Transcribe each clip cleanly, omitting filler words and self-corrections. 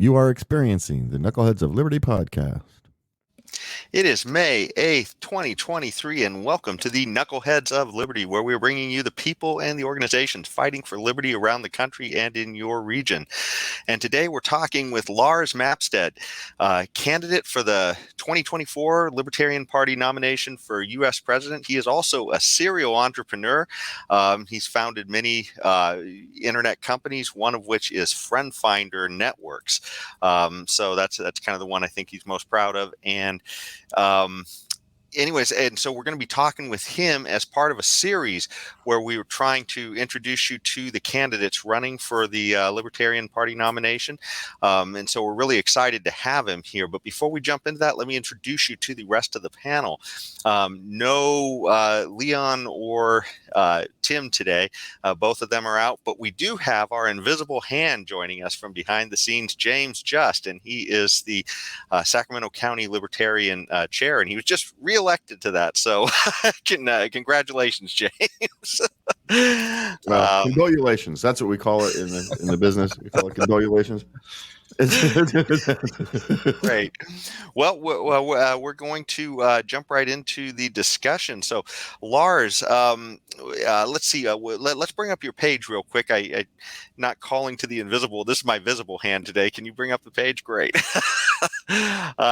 You are experiencing the Knuckleheads of Liberty Podcast. It is May 8th, 2023, and welcome to the Knuckleheads of Liberty, where we're bringing you the people and the organizations fighting for liberty around the country and in your region. And today we're talking with Lars Mapstead, candidate for the 2024 Libertarian Party nomination for U.S. President. He is also a serial entrepreneur. He's founded many internet companies, one of which is Friend Finder Networks. So that's kind of the one I think he's most proud of. And anyways, and so we're going to be talking with him as part of a series where we were trying to introduce you to the candidates running for the Libertarian Party nomination. And so we're really excited to have him here. But before we jump into that, let me introduce you to the rest of the panel. No Leon or Tim today. Both of them are out, but we do have our invisible hand joining us from behind the scenes, James Just, and he is the Sacramento County Libertarian chair, and he was just reelected to that. So congratulations, James. Condolations. That's what we call it in the business. We call it condolations. Great. Well, we're going to jump right into the discussion. So, Lars, let's see. Let's bring up your page real quick. I not calling to the invisible. This is my visible hand today. Can you bring up the page? Great.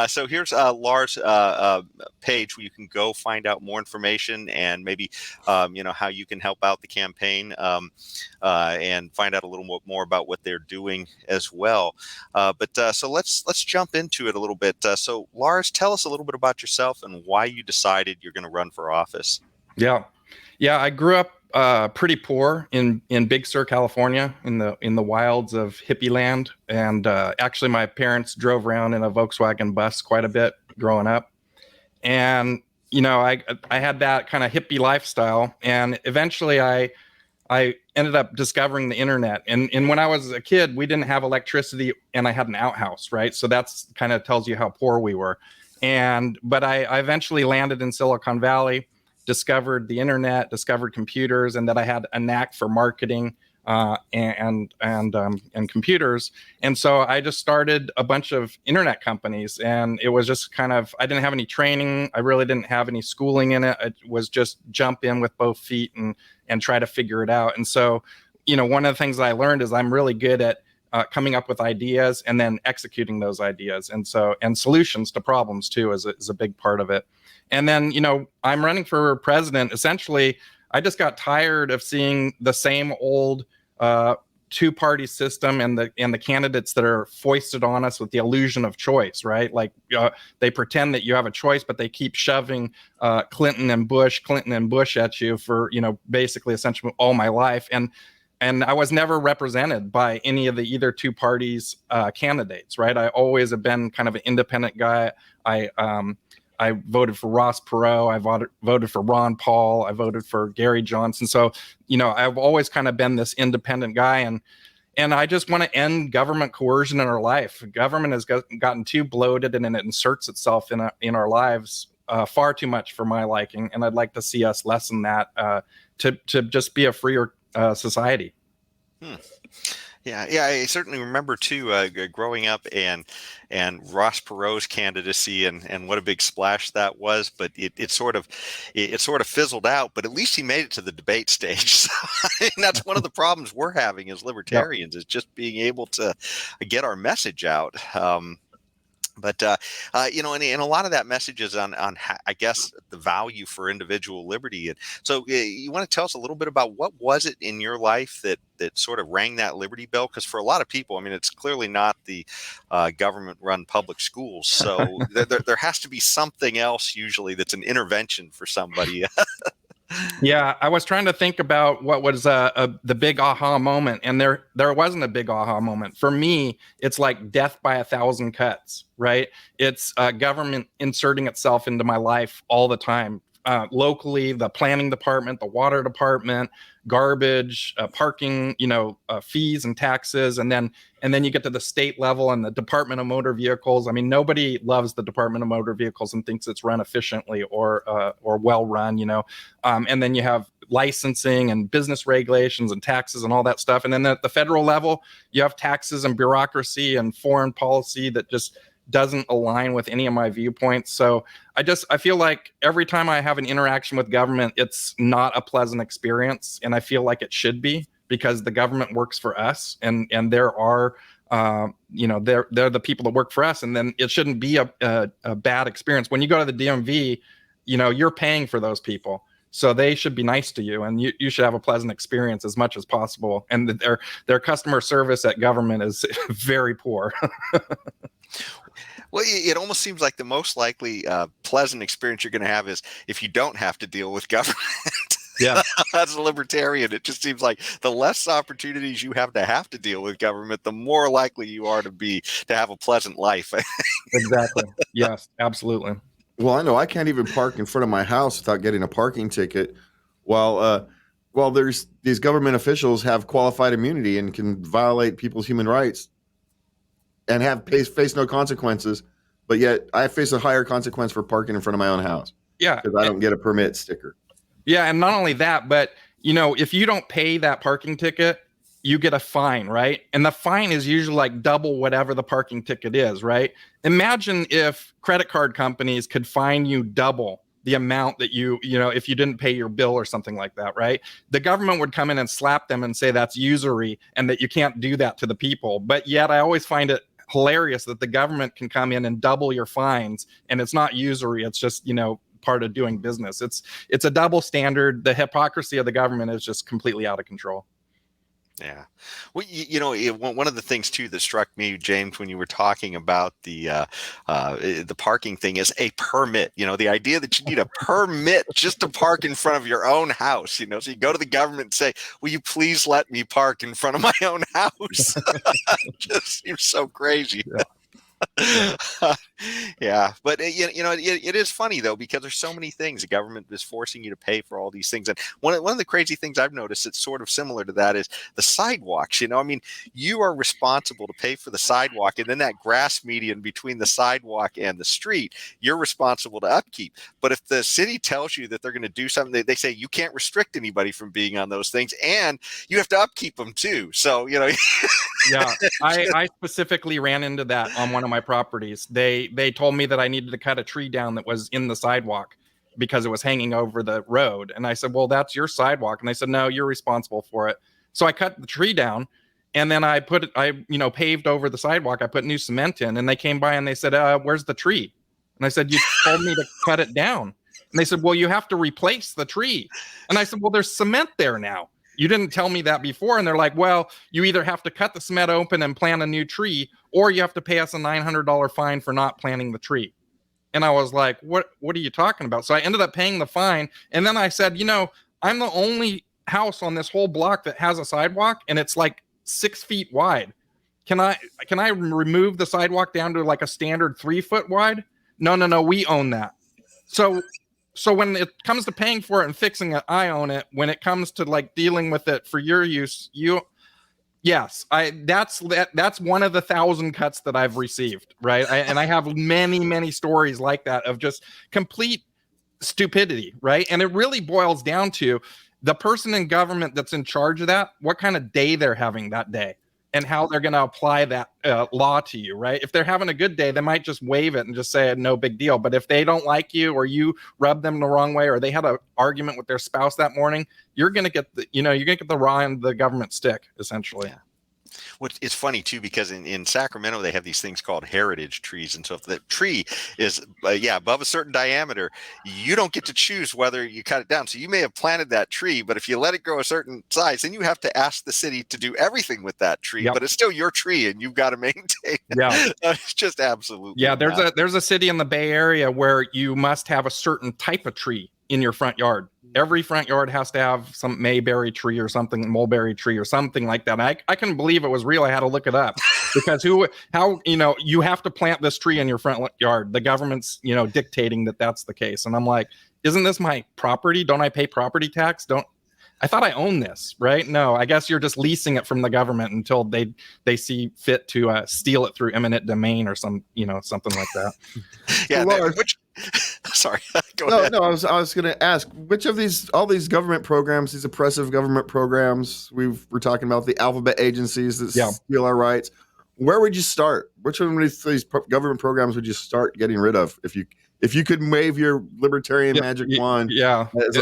So here's Lars' page where you can go find out more information and maybe how you can help out the campaign and find out a little more about what they're doing as well. So let's jump into it a little bit. So Lars, tell us a little bit about yourself and why you decided you're going to run for office. Yeah. I grew up pretty poor in Big Sur, California, in the wilds of hippie land, and actually my parents drove around in a Volkswagen bus quite a bit growing up, and I had that kind of hippie lifestyle, and eventually I ended up discovering the internet. And when I was a kid, we didn't have electricity, and I had an outhouse, right? So that's kind of tells you how poor we were. But I eventually landed in Silicon Valley, discovered the internet, discovered computers, and that I had a knack for marketing and computers. And so I just started a bunch of internet companies, and it was just kind of, I didn't have any training. I really didn't have any schooling in it. It was just jump in with both feet and try to figure it out. And so, one of the things I learned is I'm really good at coming up with ideas and then executing those ideas. And solutions to problems too is a big part of it. And then, I'm running for president. Essentially, I just got tired of seeing the same old two-party system and the candidates that are foisted on us with the illusion of choice, right? Like they pretend that you have a choice, but they keep shoving Clinton and Bush at you for, basically essentially all my life. And I was never represented by any of the either two parties candidates, right? I always have been kind of an independent guy. I voted for Ross Perot. I voted for Ron Paul. I voted for Gary Johnson. So, I've always kind of been this independent guy. And I just want to end government coercion in our life. Government has gotten too bloated, and it inserts itself in our lives far too much for my liking. And I'd like to see us lessen that to just be a freer society. Yeah, I certainly remember too growing up and Ross Perot's candidacy and what a big splash that was. But it sort of fizzled out. But at least he made it to the debate stage. So, that's one of the problems we're having as libertarians is just being able to get our message out. But and a lot of that message is on I guess the value for individual liberty. And so you want to tell us a little bit about what was it in your life that sort of rang that liberty bell? Because for a lot of people, I mean, it's clearly not the government-run public schools. So there has to be something else usually that's an intervention for somebody. Yeah, I was trying to think about what was the big aha moment, and there wasn't a big aha moment. For me, it's like death by 1,000 cuts, right? It's government inserting itself into my life all the time. Locally, the planning department, the water department, garbage, parking, fees and taxes, and then you get to the state level and the Department of Motor Vehicles. I mean, nobody loves the Department of Motor Vehicles and thinks it's run efficiently or well run, and then you have licensing and business regulations and taxes and all that stuff. And then at the federal level, you have taxes and bureaucracy and foreign policy that just doesn't align with any of my viewpoints. So I feel like every time I have an interaction with government, it's not a pleasant experience. And I feel like it should be, because the government works for us, and there are, they're the people that work for us. And then it shouldn't be a bad experience. When you go to the DMV, you're paying for those people. So they should be nice to you, and you should have a pleasant experience as much as possible. And their customer service at government is very poor. Well, it almost seems like the most likely pleasant experience you're going to have is if you don't have to deal with government. Yeah. As a libertarian, it just seems like the less opportunities you have to deal with government, the more likely you are to have a pleasant life. Exactly. Yes, absolutely. Well, I know I can't even park in front of my house without getting a parking ticket, while there's these government officials have qualified immunity and can violate people's human rights and face no consequences, but yet I face a higher consequence for parking in front of my own house. Yeah, because I don't get a permit sticker. Yeah, and not only that, but if you don't pay that parking ticket, you get a fine, right? And the fine is usually like double whatever the parking ticket is, right? Imagine if credit card companies could fine you double the amount that if you didn't pay your bill or something like that, right? The government would come in and slap them and say that's usury and that you can't do that to the people. But yet I always find it hilarious that the government can come in and double your fines, and it's not usury. It's just, part of doing business. It's a double standard. The hypocrisy of the government is just completely out of control. Yeah. Well, one of the things too that struck me, James, when you were talking about the parking thing is a permit. The idea that you need a permit just to park in front of your own house. So you go to the government and say, "Will you please let me park in front of my own house?" It just seems so crazy. Yeah. Yeah, but it is funny though, because there's so many things the government is forcing you to pay for all these things. And one of the crazy things I've noticed that's sort of similar to that is the sidewalks. You are responsible to pay for the sidewalk, and then that grass median between the sidewalk and the street, you're responsible to upkeep. But if the city tells you that they're going to do something, they say you can't restrict anybody from being on those things, and you have to upkeep them too. So Yeah, I specifically ran into that on one of my properties. They told me that I needed to cut a tree down that was in the sidewalk because it was hanging over the road. And I said, well, that's your sidewalk. And they said, no, you're responsible for it. So I cut the tree down, and then I paved over the sidewalk. I put new cement in, and they came by and they said, where's the tree? And I said, you told me to cut it down. And they said, well, you have to replace the tree. And I said, well, there's cement there now. You didn't tell me that before. And they're like, well, you either have to cut the cement open and plant a new tree, or you have to pay us a $900 fine for not planting the tree. And I was like, what are you talking about? So I ended up paying the fine. And then I said, I'm the only house on this whole block that has a sidewalk, and it's like 6 feet wide. Can I remove the sidewalk down to like a standard 3 foot wide? No, we own that. So when it comes to paying for it and fixing it, I own it. When it comes to like dealing with it for your use, that's one of the 1,000 cuts that I've received, right? And I have many, many stories like that of just complete stupidity, right? And it really boils down to the person in government that's in charge of that, what kind of day they're having that day, and how they're going to apply that law to you, right? If they're having a good day, they might just waive it and just say no big deal. But if they don't like you, or you rub them the wrong way, or they had an argument with their spouse that morning, you're going to get the raw end of the government stick, essentially. Yeah. Well, it's funny too, because in Sacramento they have these things called heritage trees, and so if the tree is above a certain diameter, you don't get to choose whether you cut it down. So you may have planted that tree, but if you let it grow a certain size, then you have to ask the city to do everything with that tree. Yep. But it's still your tree, and you've got to maintain it. Yeah, it's just absolutely. Yeah, there's a city in the Bay Area where you must have a certain type of tree in your front yard. Every front yard has to have some mayberry tree or something, mulberry tree or something like that. And I couldn't believe it was real. I had to look it up because you have to plant this tree in your front yard. The government's, dictating that that's the case. And I'm like, isn't this my property? Don't I pay property tax? I thought I owned this, right? No, I guess you're just leasing it from the government until they see fit to steal it through eminent domain or something like that. Yeah, Sorry. Go No, ahead. no, I was going to ask which of all these government programs, these oppressive government programs, we're talking about the alphabet agencies that Yeah. steal our rights. Where would you start? Which one of these government programs would you start getting rid of if you could wave your libertarian magic wand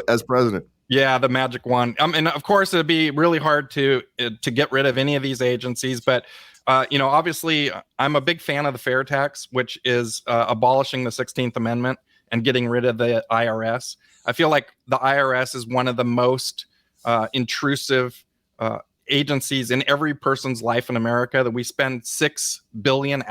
as president? Yeah, the magic wand. And of course, it'd be really hard to get rid of any of these agencies. But obviously, I'm a big fan of the fair tax, which is abolishing the 16th Amendment and getting rid of the IRS. I feel like the IRS is one of the most intrusive agencies in every person's life in America. That we spend 6 billion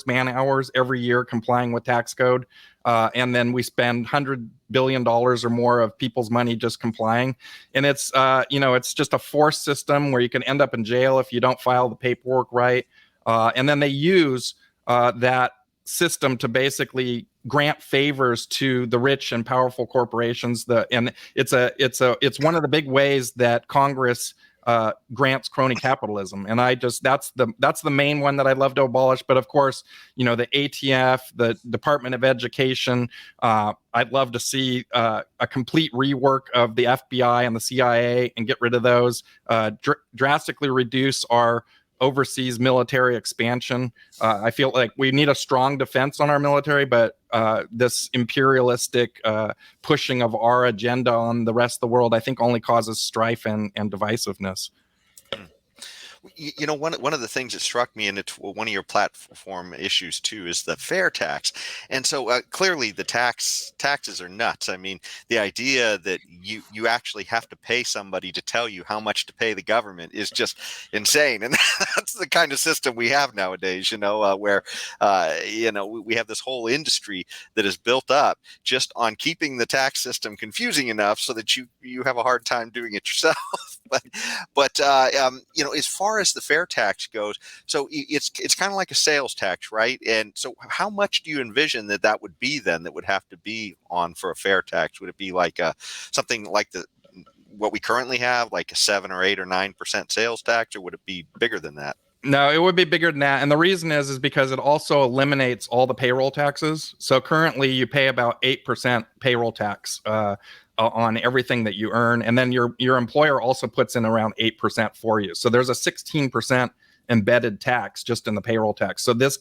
man hours every year complying with tax code. And then we spend $100 billion or more of people's money just complying. And it's, it's just a forced system where you can end up in jail if you don't file the paperwork right. And then they use that system to basically grant favors to the rich and powerful corporations. And it's one of the big ways that Congress grants crony capitalism. And that's the main one that I'd love to abolish. But of course, the ATF, the Department of Education, I'd love to see a complete rework of the FBI and the CIA and get rid of those, drastically reduce our overseas military expansion. I feel like we need a strong defense on our military, but this imperialistic pushing of our agenda on the rest of the world, I think, only causes strife and divisiveness. One of the things that struck me, and it's one of your platform issues too, is the fair tax. And so clearly the taxes are nuts. I mean, the idea that you actually have to pay somebody to tell you how much to pay the government is just insane. And that's the kind of system we have nowadays, where, we have this whole industry that is built up just on keeping the tax system confusing enough so that you have a hard time doing it yourself. But as far as the fair tax goes, so it's kind of like a sales tax, right? And so how much do you envision that would be then that would have to be on for a fair tax? Would it be like something like what we currently have, like a 7 or 8 or 9% sales tax, or would it be bigger than that? No, it would be bigger than that. And the reason is because it also eliminates all the payroll taxes. So currently you pay about 8% payroll tax on everything that you earn. And then your employer also puts in around 8% for you. So there's a 16% embedded tax just in the payroll tax. So this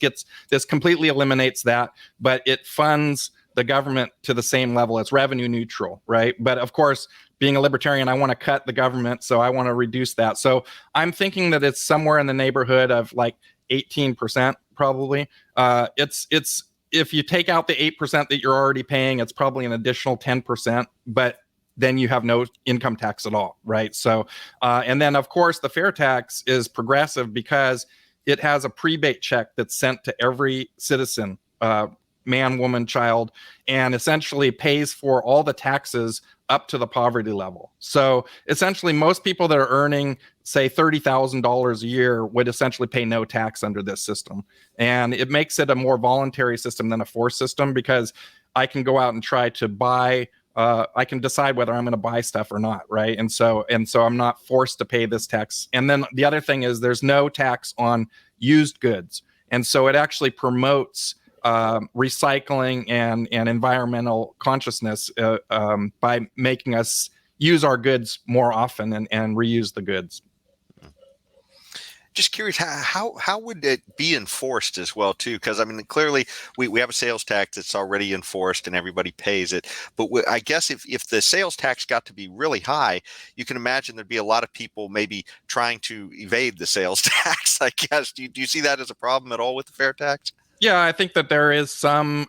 completely eliminates that, but it funds the government to the same level. It's revenue neutral, right? But of course, being a libertarian, I want to cut the government, so I want to reduce that. So I'm thinking that it's somewhere in the neighborhood of like 18% probably. It's if you take out the 8% that you're already paying, it's probably an additional 10%, but then you have no income tax at all, right? So, and then of course the fair tax is progressive because it has a prebate check that's sent to every citizen, man, woman, child, and essentially pays for all the taxes up to the poverty level. So essentially most people that are earning, say, $30,000 a year would essentially pay no tax under this system. And it makes it a more voluntary system than a forced system because I can go out and try to buy, I can decide whether I'm going to buy stuff or not, right? And so I'm not forced to pay this tax. And then the other thing is there's no tax on used goods. And so it actually promotes recycling and environmental consciousness by making us use our goods more often and reuse the goods. Just curious, how would it be enforced as well, too? Because, I mean, clearly we have a sales tax that's already enforced and everybody pays it. But I guess if the sales tax got to be really high, you can imagine there'd be a lot of people maybe trying to evade the sales tax, I guess. Do you see that as a problem at all with the fair tax? Yeah, I think that there is some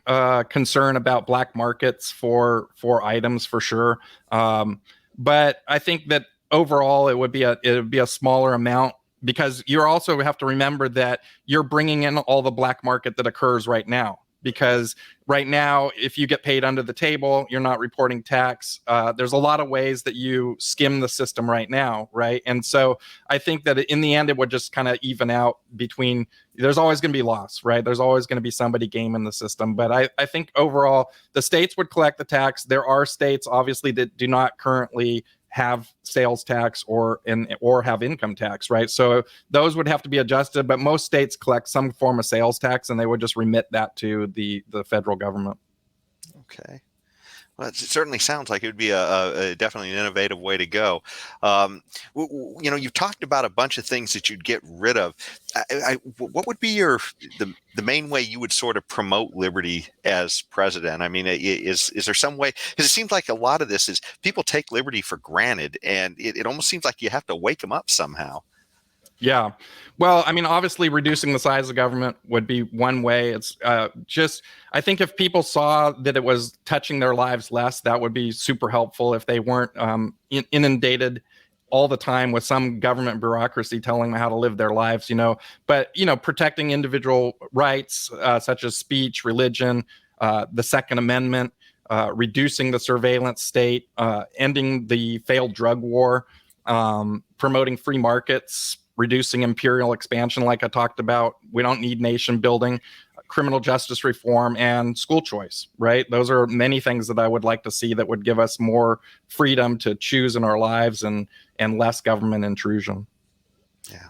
concern about black markets for items for sure. But I think that overall it would be a smaller amount, because you also have to remember that you're bringing in all the black market that occurs right now. Because right now, if you get paid under the table, you're not reporting tax. There's a lot of ways that you skim the system right now, right? And so I think that in the end, it would just kind of even out between, there's always going to be loss, right? There's always going to be somebody gaming the system. But I think overall, the states would collect the tax. There are states, obviously, that do not currently have sales tax or have income tax, right? So those would have to be adjusted, but most states collect some form of sales tax and they would just remit that to the federal government. Okay. Well, it certainly sounds like it would be definitely an innovative way to go. You've talked about a bunch of things that you'd get rid of. What would be the main way you would sort of promote liberty as president? I mean, is there some way? Because it seems like a lot of this is people take liberty for granted, and it almost seems like you have to wake them up somehow. Yeah. Well, I mean, obviously reducing the size of government would be one way. It's I think if people saw that it was touching their lives less, that would be super helpful if they weren't inundated all the time with some government bureaucracy telling them how to live their lives, but, protecting individual rights, such as speech, religion, the Second Amendment, reducing the surveillance state, ending the failed drug war, promoting free markets, reducing imperial expansion, like I talked about. We don't need nation building, criminal justice reform, and school choice, right? Those are many things that I would like to see that would give us more freedom to choose in our lives and less government intrusion. Yeah.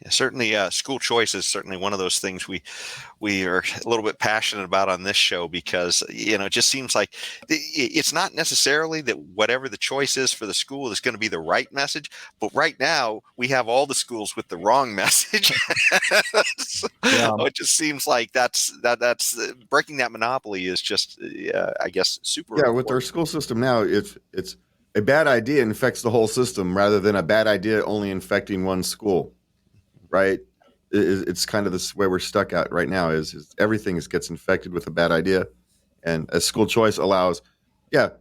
Yeah, certainly, school choice is certainly one of those things we are a little bit passionate about on this show, because it just seems like it's not necessarily that whatever the choice is for the school is going to be the right message, but right now we have all the schools with the wrong message. It just seems like that's breaking that monopoly is just, I guess, super. Yeah, with our school system now, it's a bad idea infects the whole system rather than a bad idea only infecting one school. Right, it's kind of this where we're stuck at right now. Is everything gets infected with a bad idea, and a school choice allows,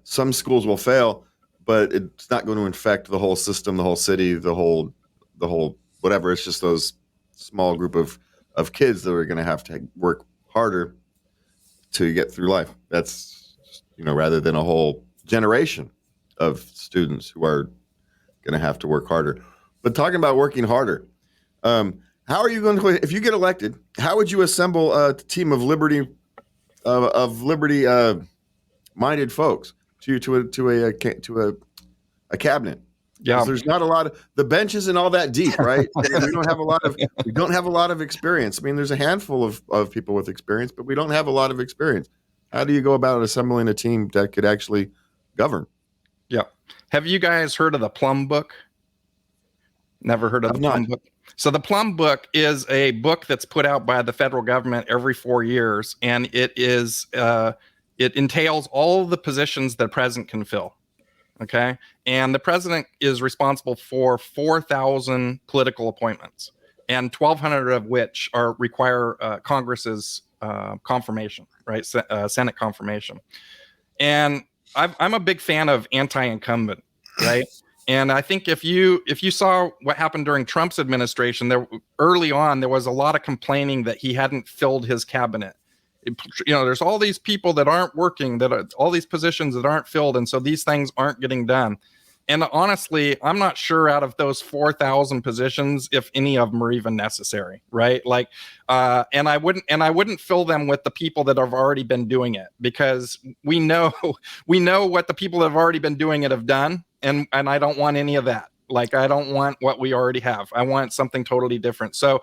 some schools will fail, but it's not going to infect the whole system, the whole city, the whole whatever. It's just those small group of kids that are going to have to work harder to get through life. That's rather than a whole generation of students who are going to have to work harder. But talking about working harder. How are you going to, if you get elected, how would you assemble a team of liberty minded folks to a cabinet? Yeah, there's not a lot of, the bench isn't all that deep, right? we don't have a lot of experience. I mean, there's a handful of people with experience, but we don't have a lot of experience. How do you go about assembling a team that could actually govern? Yeah. Have you guys heard of the Plum Book? Never heard of the Plum Book? So the Plum Book is a book that's put out by the federal government every 4 years, and it entails all the positions that a president can fill. Okay, and the president is responsible for 4,000 political appointments, and 1,200 of which require Congress's confirmation, right? Senate confirmation. And I'm a big fan of anti-incumbent, right? And I think if you saw what happened during Trump's administration, early on there was a lot of complaining that he hadn't filled his cabinet. There's all these people that aren't working, all these positions that aren't filled, and so these things aren't getting done. And honestly, I'm not sure out of those 4,000 positions if any of them are even necessary, right? Like, and I wouldn't fill them with the people that have already been doing it, because we know what the people that have already been doing it have done, and I don't want any of that. Like, I don't want what we already have. I want something totally different. So,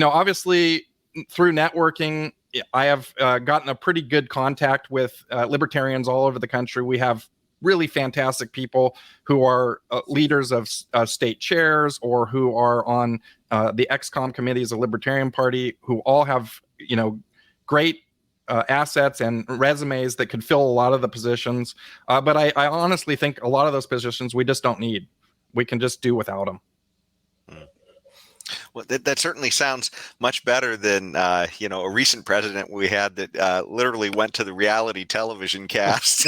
obviously through networking, I have gotten a pretty good contact with libertarians all over the country. We have really fantastic people who are leaders of state chairs, or who are on the XCOM committees of the Libertarian Party, who all have, great assets and resumes that could fill a lot of the positions. But I honestly think a lot of those positions we just don't need. We can just do without them. Well, that certainly sounds much better than a recent president we had that literally went to the reality television cast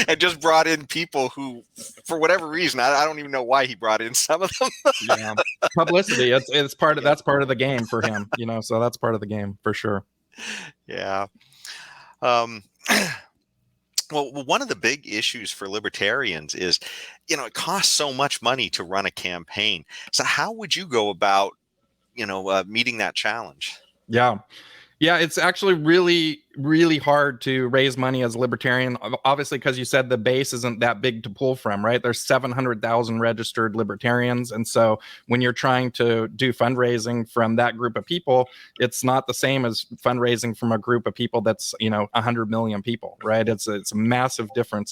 and just brought in people who, for whatever reason, I don't even know why he brought in some of them. Yeah, publicity. It's part of that's part of the game for him. So that's part of the game for sure. Yeah. Well, one of the big issues for libertarians is, it costs so much money to run a campaign. So how would you go about, meeting that challenge? Yeah. Yeah, it's actually really, really hard to raise money as a libertarian. Obviously, because you said the base isn't that big to pull from, right? There's 700,000 registered libertarians. And so when you're trying to do fundraising from that group of people, it's not the same as fundraising from a group of people that's, 100 million people, right? It's a massive difference.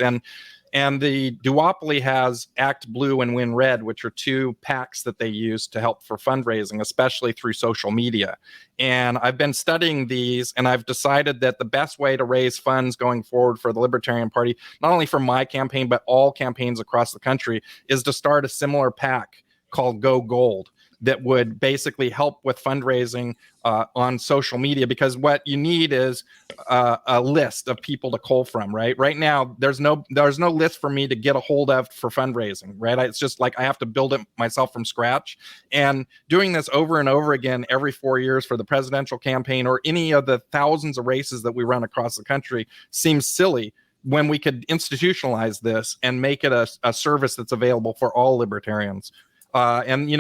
And the duopoly has Act Blue and Win Red, which are two PACs that they use to help for fundraising, especially through social media. And I've been studying these, and I've decided that the best way to raise funds going forward for the Libertarian Party, not only for my campaign, but all campaigns across the country, is to start a similar PAC called Go Gold that would basically help with fundraising on social media, because what you need is a list of people to cull from. Right now, there's no list for me to get a hold of for fundraising. Right, it's just like I have to build it myself from scratch. And doing this over and over again every 4 years for the presidential campaign or any of the thousands of races that we run across the country seems silly, when we could institutionalize this and make it a service that's available for all libertarians. And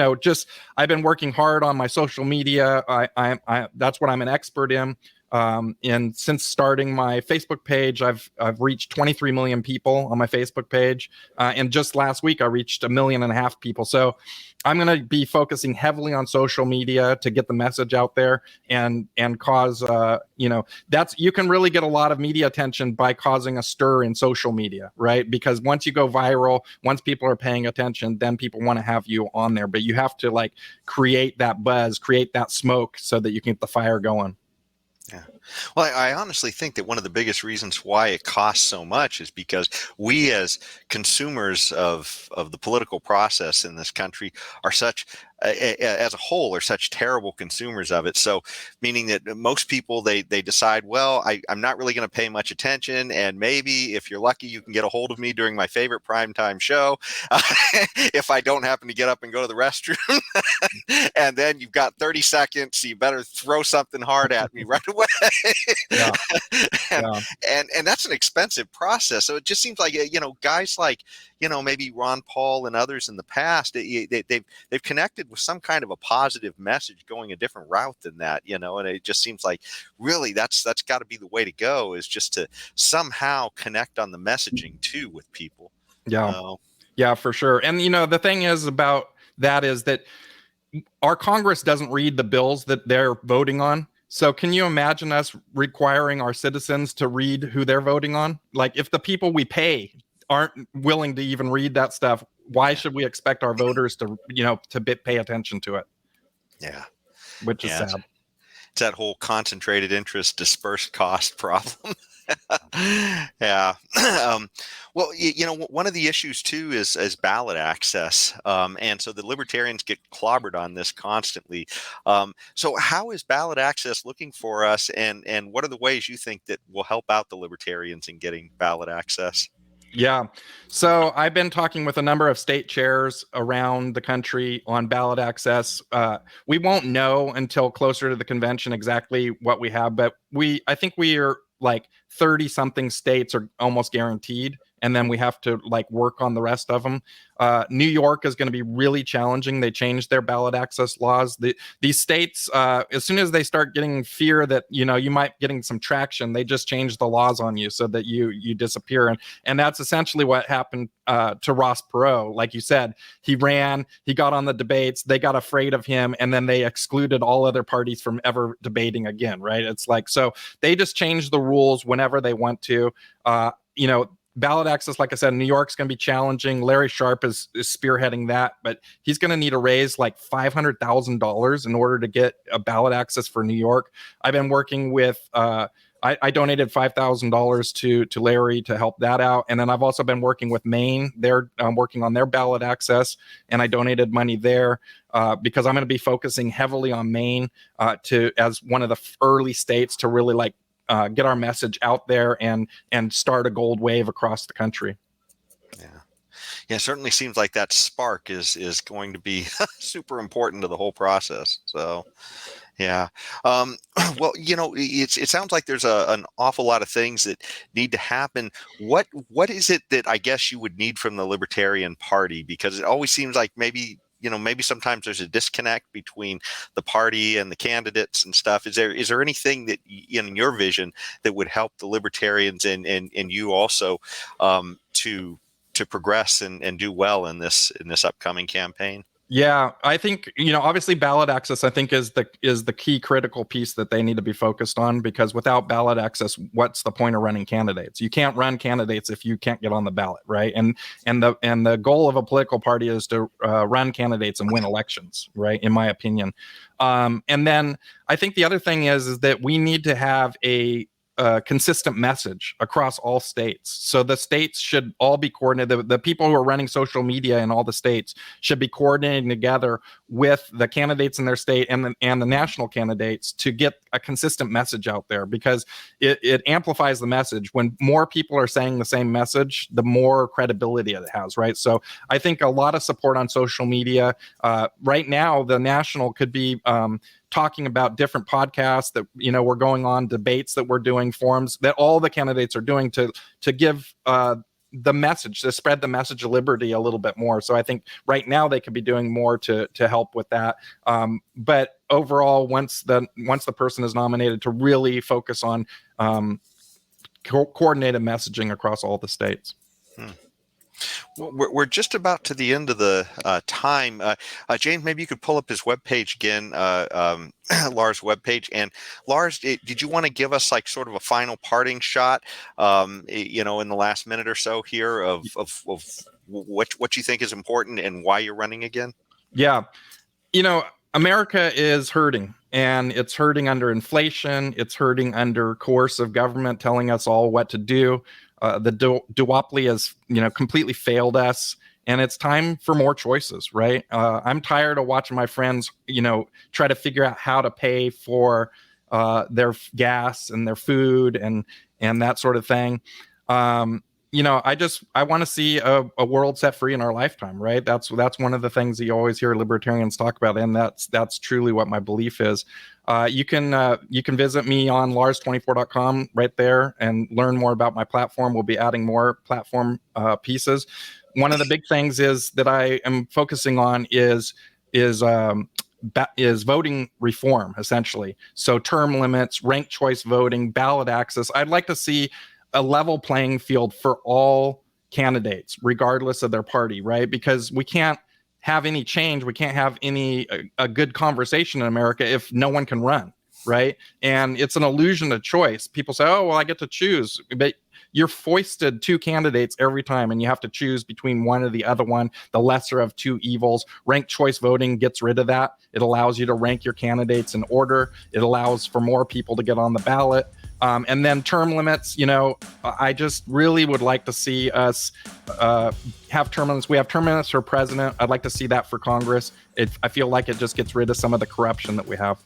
I've been working hard on my social media. I that's what I'm an expert in. And since starting my Facebook page, I've reached 23 million people on my Facebook page. And just last week, I reached 1.5 million people. So I'm going to be focusing heavily on social media to get the message out there and cause, you can really get a lot of media attention by causing a stir in social media, right? Because once you go viral, once people are paying attention, then people want to have you on there. But you have to create that buzz, create that smoke so that you can get the fire going. Yeah. Well, I honestly think that one of the biggest reasons why it costs so much is because we as consumers of the political process in this country are such, as a whole, are such terrible consumers of it. So meaning that most people, they decide, well, I'm not really going to pay much attention. And maybe if you're lucky, you can get a hold of me during my favorite primetime show. If I don't happen to get up and go to the restroom, and then you've got 30 seconds, so you better throw something hard at me right away. Yeah. And that's an expensive process. So it just seems like, guys like, maybe Ron Paul and others in the past, they've connected with some kind of a positive message going a different route than that, and it just seems like really that's got to be the way to go, is just to somehow connect on the messaging too with people. Yeah, for sure. And the thing is about that is that our Congress doesn't read the bills that they're voting on. So can you imagine us requiring our citizens to read who they're voting on? Like, if the people we pay aren't willing to even read that stuff, why should we expect our voters to pay attention to it? Yeah. Which is sad. It's that whole concentrated interest, dispersed cost problem. Yeah. Well, one of the issues too is ballot access. And so the libertarians get clobbered on this constantly. So how is ballot access looking for us? And what are the ways you think that will help out the libertarians in getting ballot access? Yeah. So I've been talking with a number of state chairs around the country on ballot access. We won't know until closer to the convention exactly what we have, but I think we are 30 something states are almost guaranteed. And then we have to work on the rest of them. New York is going to be really challenging. They changed their ballot access laws. These states, as soon as they start getting fear that you might getting some traction, they just change the laws on you so that you disappear. And that's essentially what happened to Ross Perot. Like you said, he ran, he got on the debates, they got afraid of him, and then they excluded all other parties from ever debating again. Right? It's so they just change the rules whenever they want to. Ballot access, like I said, New York's going to be challenging. Larry Sharp is spearheading that, but he's going to need to raise $500,000 in order to get a ballot access for New York. I've been working with, I donated $5,000 to Larry to help that out. And then I've also been working with Maine. They're working on their ballot access, and I donated money there because I'm going to be focusing heavily on Maine as one of the early states to really get our message out there and start a gold wave across the country. Yeah, certainly seems like that spark is going to be super important to the whole process. So, yeah. Well, it sounds like there's an awful lot of things that need to happen. What is it that I guess you would need from the Libertarian Party? Because it always seems like maybe maybe sometimes there's a disconnect between the party and the candidates and stuff. Is there anything that in your vision that would help the Libertarians and you also to progress and do well in this upcoming campaign? Yeah, I think, obviously ballot access, I think is the key critical piece that they need to be focused on, because without ballot access, what's the point of running candidates? You can't run candidates if you can't get on the ballot, right? And the goal of a political party is to run candidates and win elections, right? In my opinion. And then I think the other thing is that we need to have a consistent message across all states. So the states should all be coordinated. The people who are running social media in all the states should be coordinating together with the candidates in their state and the national candidates to get a consistent message out there, because it amplifies the message. When more people are saying the same message, the more credibility it has, right? So I think a lot of support on social media. Right now, the national could be talking about different podcasts that we're going on, debates that we're doing, forums that all the candidates are doing to give the message, to spread the message of liberty a little bit more. So I think right now they could be doing more to help with that. But overall, once the person is nominated, to really focus on coordinated messaging across all the states. Well, we're just about to the end of the time. James, maybe you could pull up his webpage again, Lars' webpage. And Lars, did you want to give us like sort of a final parting shot, in the last minute or so here of what you think is important and why you're running again? Yeah. America is hurting, and it's hurting under inflation. It's hurting under coercive government telling us all what to do. The duopoly has, completely failed us, and it's time for more choices, right? I'm tired of watching my friends, try to figure out how to pay for their gas and their food and that sort of thing. I want to see a world set free in our lifetime, right? That's one of the things that you always hear libertarians talk about, and that's truly what my belief is. You can visit me on lars24.com right there and learn more about my platform. We'll be adding more platform pieces. One of the big things that I am focusing on is voting reform, essentially. So term limits, ranked choice voting, ballot access. I'd like to see a level playing field for all candidates, regardless of their party, right? Because we can't have any change. We can't have a good conversation in America if no one can run, right? And it's an illusion of choice. People say, oh, well, I get to choose. But you're foisted two candidates every time, and you have to choose between one or the other one, the lesser of two evils. Ranked choice voting gets rid of that. It allows you to rank your candidates in order. It allows for more people to get on the ballot. And then term limits, I just really would like to see us have term limits. We have term limits for president. I'd like to see that for Congress. I feel like it just gets rid of some of the corruption that we have.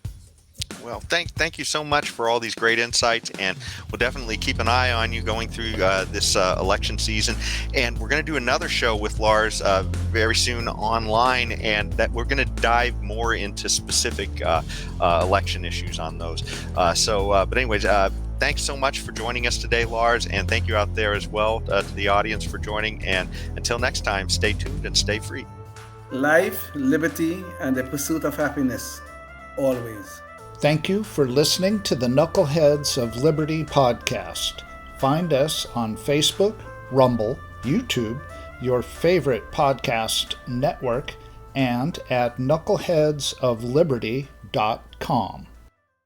Well, thank you so much for all these great insights, and we'll definitely keep an eye on you going through this election season. And we're going to do another show with Lars very soon online, and that we're going to dive more into specific election issues on those. But anyways, thanks so much for joining us today, Lars, and thank you out there as well to the audience for joining. And until next time, stay tuned and stay free. Life, liberty, and the pursuit of happiness, always. Thank you for listening to the Knuckleheads of Liberty podcast. Find us on Facebook, Rumble, YouTube, your favorite podcast network, and at knuckleheadsofliberty.com.